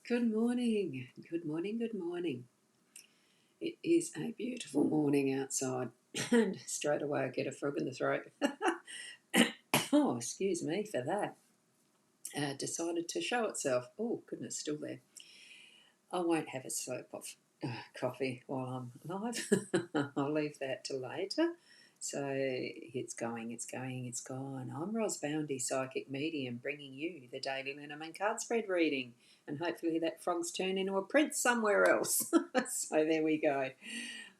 Good morning, good morning, good morning. It is a beautiful morning outside, and straight away I get a frog in the throat. Oh, excuse me for that. Decided to show itself. Oh, goodness, still there. I won't have a slurp of coffee while I'm live. I'll leave that till later. So it's gone. I'm Ros Boundy, Psychic Medium, bringing you the daily Lenormand card spread reading. And hopefully that frog's turned into a prince somewhere else. So there we go.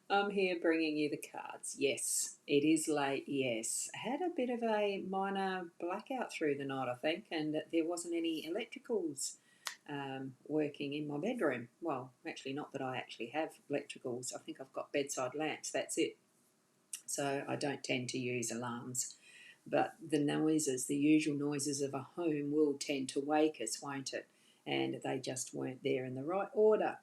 I'm here bringing you the cards. Yes, it is late. Yes, I had a bit of a minor blackout through the night, I think, and there wasn't any electricals working in my bedroom. Well, actually, not that I actually have electricals. I think I've got bedside lamps. That's it. So I don't tend to use alarms. But the noises, the usual noises of a home, will tend to wake us, won't it? And they just weren't there in the right order.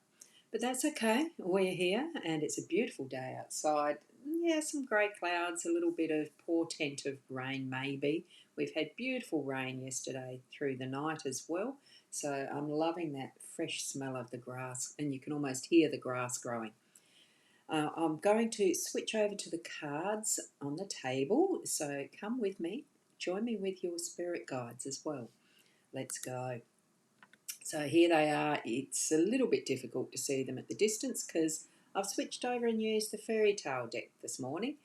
But that's okay. We're here, and it's a beautiful day outside. Yeah, some grey clouds, a little bit of portent of rain, maybe. We've had beautiful rain yesterday through the night as well. So I'm loving that fresh smell of the grass, and you can almost hear the grass growing. I'm going to switch over to the cards on the table. So come with me, join me with your spirit guides as well. Let's go. So here they are. It's a little bit difficult to see them at the distance because I've switched over and used the fairy tale deck this morning.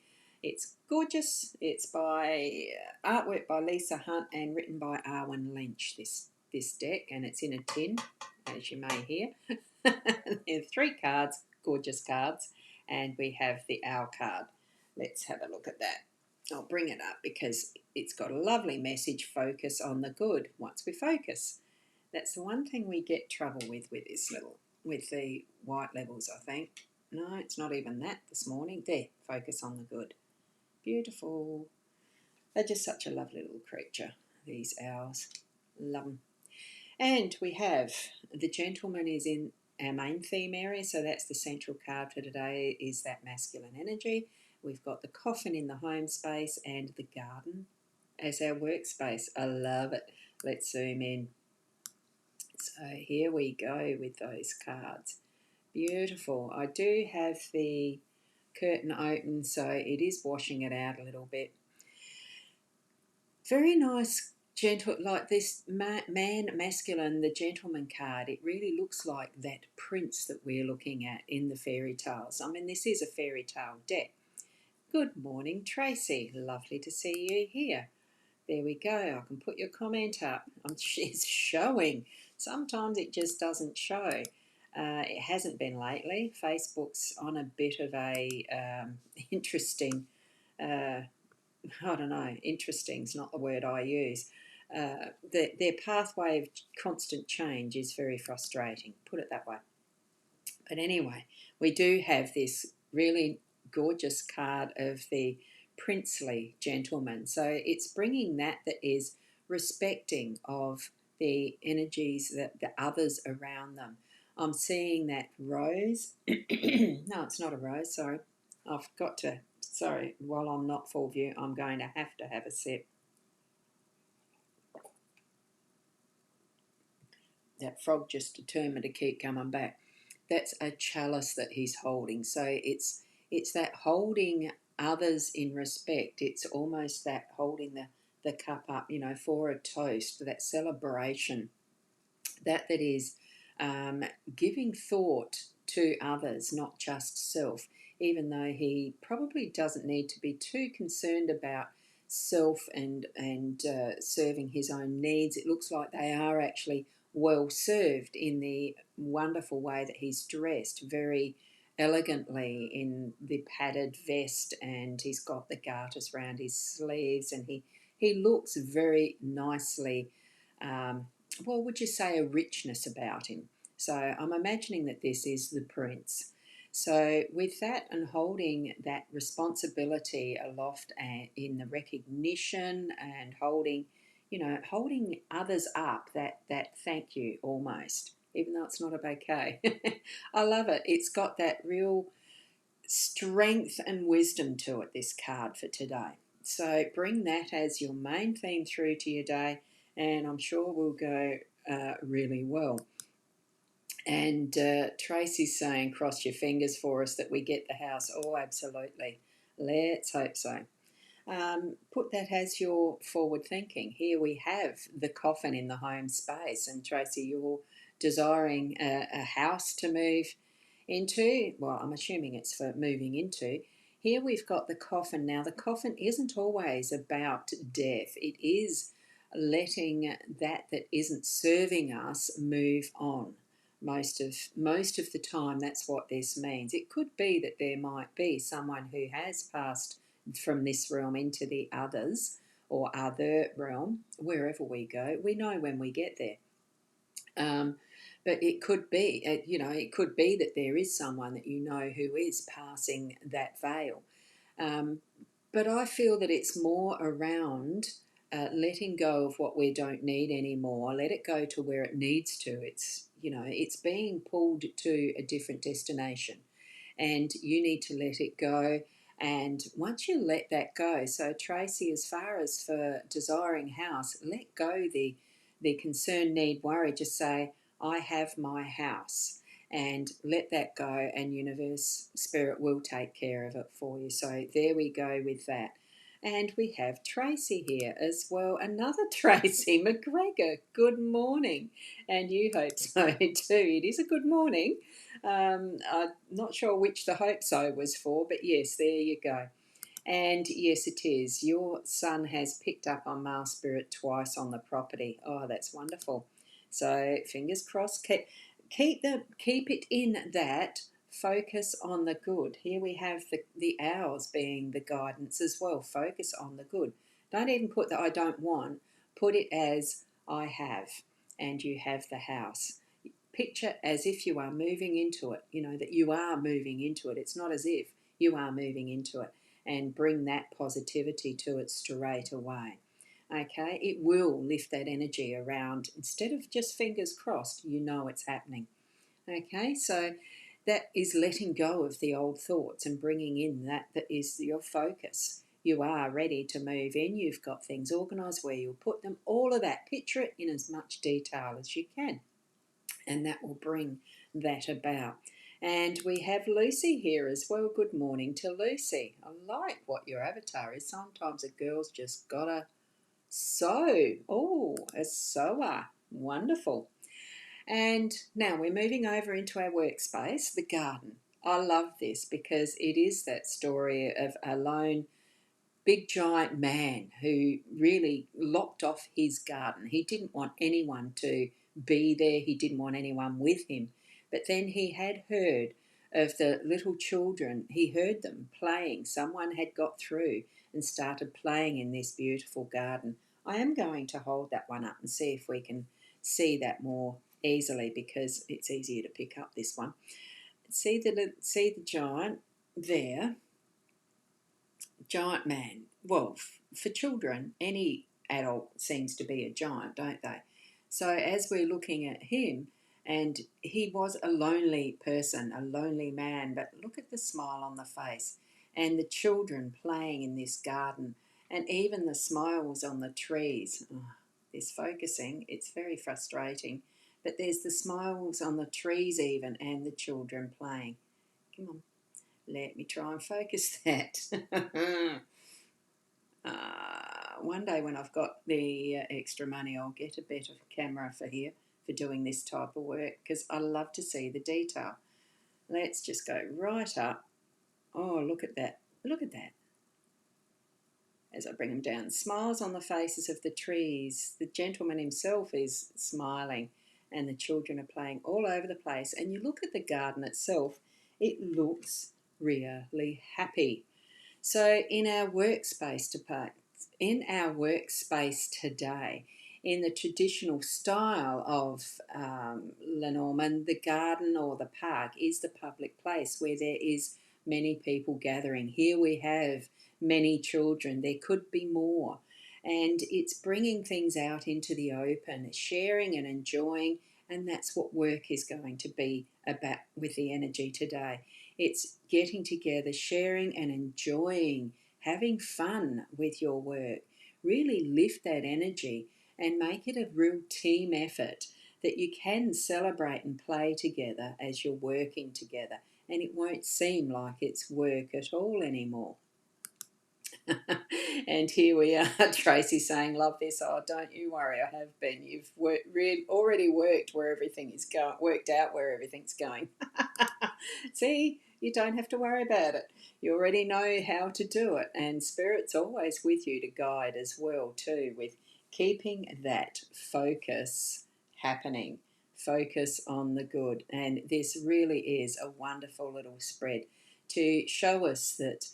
It's gorgeous. It's by artwork by Lisa Hunt and written by Arwen Lynch, this deck, and it's in a tin, as you may hear. There are three cards, gorgeous cards, and we have the owl card. Let's have a look at that. I'll bring it up because it's got a lovely message, focus on the good. Once we focus, that's the one thing we get trouble with with the white levels, I think. No, it's not even that this morning. There, focus on the good. Beautiful. They're just such a lovely little creature, these owls. Love them. And we have the gentleman is in our main theme area, so that's the central card for today, is that masculine energy. We've got the coffin in the home space and the garden as our workspace. I love it. Let's zoom in. So here we go with those cards. Beautiful. I do have the curtain open, so it is washing it out a little bit. Very nice, gentle, like this man, masculine, the gentleman card. It really looks like that prince that we're looking at in the fairy tales. I mean, this is a fairy tale deck. Good morning, Tracy. Lovely to see you here. There we go. I can put your comment up. It's showing. Sometimes it just doesn't show. It hasn't been lately. Facebook's on a bit of a interesting, I don't know, interesting's not the word I use. Their pathway of constant change is very frustrating, put it that way. But anyway, we do have this really gorgeous card of the princely gentleman. So it's bringing that is respecting of the energies that the others around them. I'm seeing that rose. No, it's not a rose, sorry. I've got to, sorry, while I'm not full view, I'm going to have a sip. That frog just determined to keep coming back. That's a chalice that he's holding. So it's that holding others in respect. It's almost that holding the cup up, for a toast, that celebration, that is giving thought to others, not just self, even though he probably doesn't need to be too concerned about self and serving his own needs. It looks like they are actually well served in the wonderful way that he's dressed, very elegantly in the padded vest, and he's got the garters around his sleeves, and he looks very nicely. Well, would you say a richness about him? So I'm imagining that this is the prince. So with that and holding that responsibility aloft and in the recognition and holding others up, that thank you almost, even though it's not a bouquet. I love it. It's got that real strength and wisdom to it, this card for today. So bring that as your main theme through to your day, and I'm sure we'll go really well. And Tracy's saying, cross your fingers for us that we get the house. Oh, absolutely. Let's hope so. Put that as your forward thinking. Here we have the coffin in the home space, and Tracy, you're desiring a house to move into. Well, I'm assuming it's for moving into. Here we've got the coffin. Now, the coffin isn't always about death. It is letting that isn't serving us move on. Most of the time, that's what this means. It could be that there might be someone who has passed from this realm into the others or other realm, wherever we go. We know when we get there. Um, but it could be, it could be that there is someone that you know who is passing that veil. Um, but I feel that it's more around letting go of what we don't need anymore. Let it go to where it needs to. It's being pulled to a different destination, and you need to let it go. And once you let that go, so Tracy, as far as for desiring house, let go the concern, need, worry. Just say, I have my house, and let that go, and universe, spirit will take care of it for you. So there we go with that. And we have Tracy here as well, another Tracy McGregor. Good morning. And you hope so too. It is a good morning. I'm not sure which the hope so was for, but yes, there you go. And yes, it is. Your son has picked up on Mars Spirit twice on the property. Oh, that's wonderful. So fingers crossed. Keep it in that. Focus on the good. Here we have the owls being the guidance as well. Focus on the good. Don't even put that I don't want. Put it as I have, and you have the house. Picture as if you are moving into it. That you are moving into it. It's not as if, you are moving into it, and bring that positivity to it straight away. Okay, it will lift that energy around. Instead of just fingers crossed, it's happening. Okay, so that is letting go of the old thoughts and bringing in that is your focus. You are ready to move in. You've got things organised where you'll put them. All of that, picture it in as much detail as you can, and that will bring that about. And we have Lucy here as well. Good morning to Lucy. I like what your avatar is. Sometimes a girl's just gotta sew. Oh, a sewer. Wonderful. And now we're moving over into our workspace, the garden. I love this because it is that story of a lone big giant man who really locked off his garden. He didn't want anyone to be there, he didn't want anyone with him. But then he had heard of the little children, he heard them playing. Someone had got through and started playing in this beautiful garden. I am going to hold that one up and see if we can see that more easily, because it's easier to pick up this one. See the giant there. Giant man. Well, for children, any adult seems to be a giant, don't they? So as we're looking at him, and he was a lonely person, a lonely man, but look at the smile on the face, and the children playing in this garden, and even the smiles on the trees. Oh, this focusing, it's very frustrating, but there's the smiles on the trees even, and the children playing. Come on, let me try and focus that. One day when I've got the extra money, I'll get a better camera for here for doing this type of work, because I love to see the detail. Let's just go right up. Oh, look at that. Look at that. As I bring them down, smiles on the faces of the trees. The gentleman himself is smiling, and the children are playing all over the place. And you look at the garden itself, it looks really happy. So in our workspace today, in the traditional style of Lenormand, the garden or the park is the public place where there is many people gathering. Here we have many children. There could be more. And it's bringing things out into the open, sharing and enjoying, and that's what work is going to be about with the energy today. It's getting together, sharing and enjoying, having fun with your work. Really lift that energy and make it a real team effort. that you can celebrate and play together as you're working together, and it won't seem like it's work at all anymore. And here we are, Tracy saying, "Love this." Oh, don't you worry, I have been. You've already worked where everything is going, worked out where everything's going. See, you don't have to worry about it. You already know how to do it, and Spirit's always with you to guide as well too, with keeping that focus happening. Focus on the good, and this really is a wonderful little spread to show us that,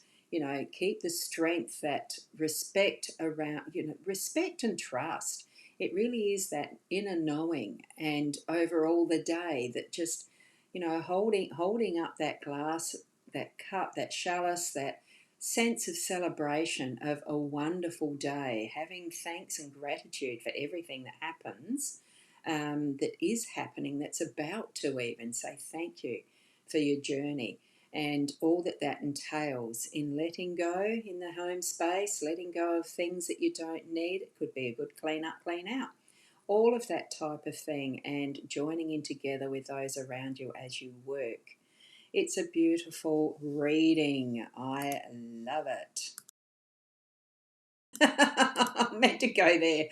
keep the strength, that respect around, respect and trust. It really is that inner knowing, and over all the day, that just, holding up that glass, that cup, that chalice, that sense of celebration of a wonderful day, having thanks and gratitude for everything that happens, that is happening, that's about to even say thank you for your journey, and all that that entails in letting go in the home space, letting go of things that you don't need. It could be a good clean up, clean out, all of that type of thing, and joining in together with those around you as you work. It's a beautiful reading. I love it. I meant to go there.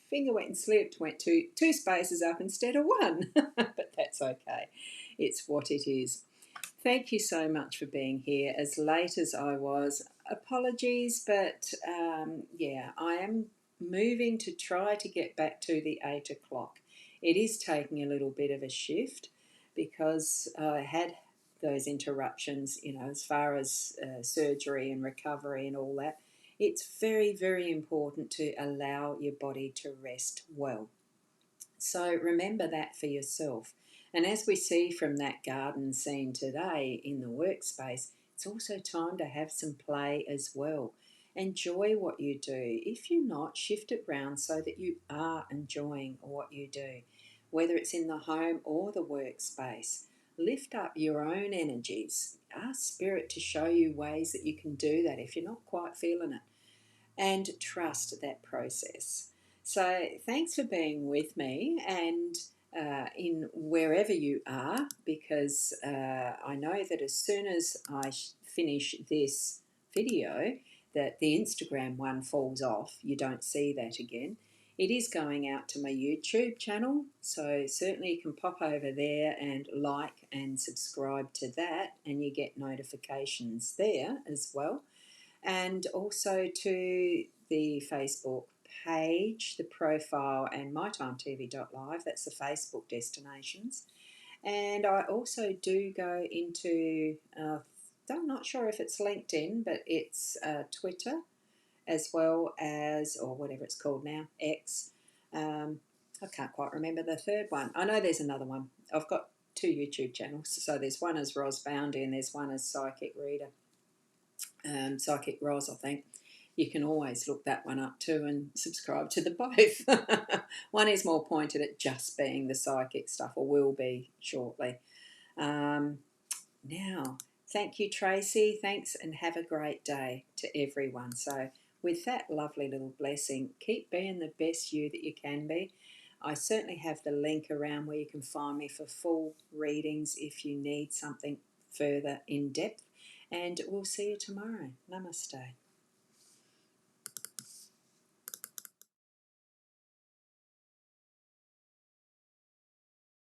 Finger went and slipped, went two spaces up instead of one. But that's okay. It's what it is. Thank you so much for being here. As late as I was, apologies, but yeah, I am moving to try to get back to the 8 o'clock. It is taking a little bit of a shift because I had those interruptions, as far as surgery and recovery and all that. It's very, very important to allow your body to rest well. So remember that for yourself. And as we see from that garden scene today in the workspace, it's also time to have some play as well. Enjoy what you do. If you're not, shift it round so that you are enjoying what you do, whether it's in the home or the workspace. Lift up your own energies. Ask Spirit to show you ways that you can do that if you're not quite feeling it, and trust that process. So, thanks for being with me, and in wherever you are, because I know that as soon as I finish this video, that the Instagram one falls off. You don't see that again. It is going out to my YouTube channel, so certainly you can pop over there and like and subscribe to that, and you get notifications there as well, and also to the Facebook page, the profile, and mytimetv.live. That's the Facebook destinations. And I also do go into, I'm not sure if it's LinkedIn, but it's Twitter, as well as, or whatever it's called now, X. I can't quite remember the third one. I know there's another one. I've got two YouTube channels. So there's one as Ros Boundy and there's one as Psychic Reader. Psychic Ros, I think. You can always look that one up too and subscribe to the both. One is more pointed at just being the psychic stuff, or will be shortly. Now, thank you, Tracy. Thanks, and have a great day to everyone. So, with that lovely little blessing, keep being the best you that you can be. I certainly have the link around where you can find me for full readings if you need something further in depth. And we'll see you tomorrow. Namaste.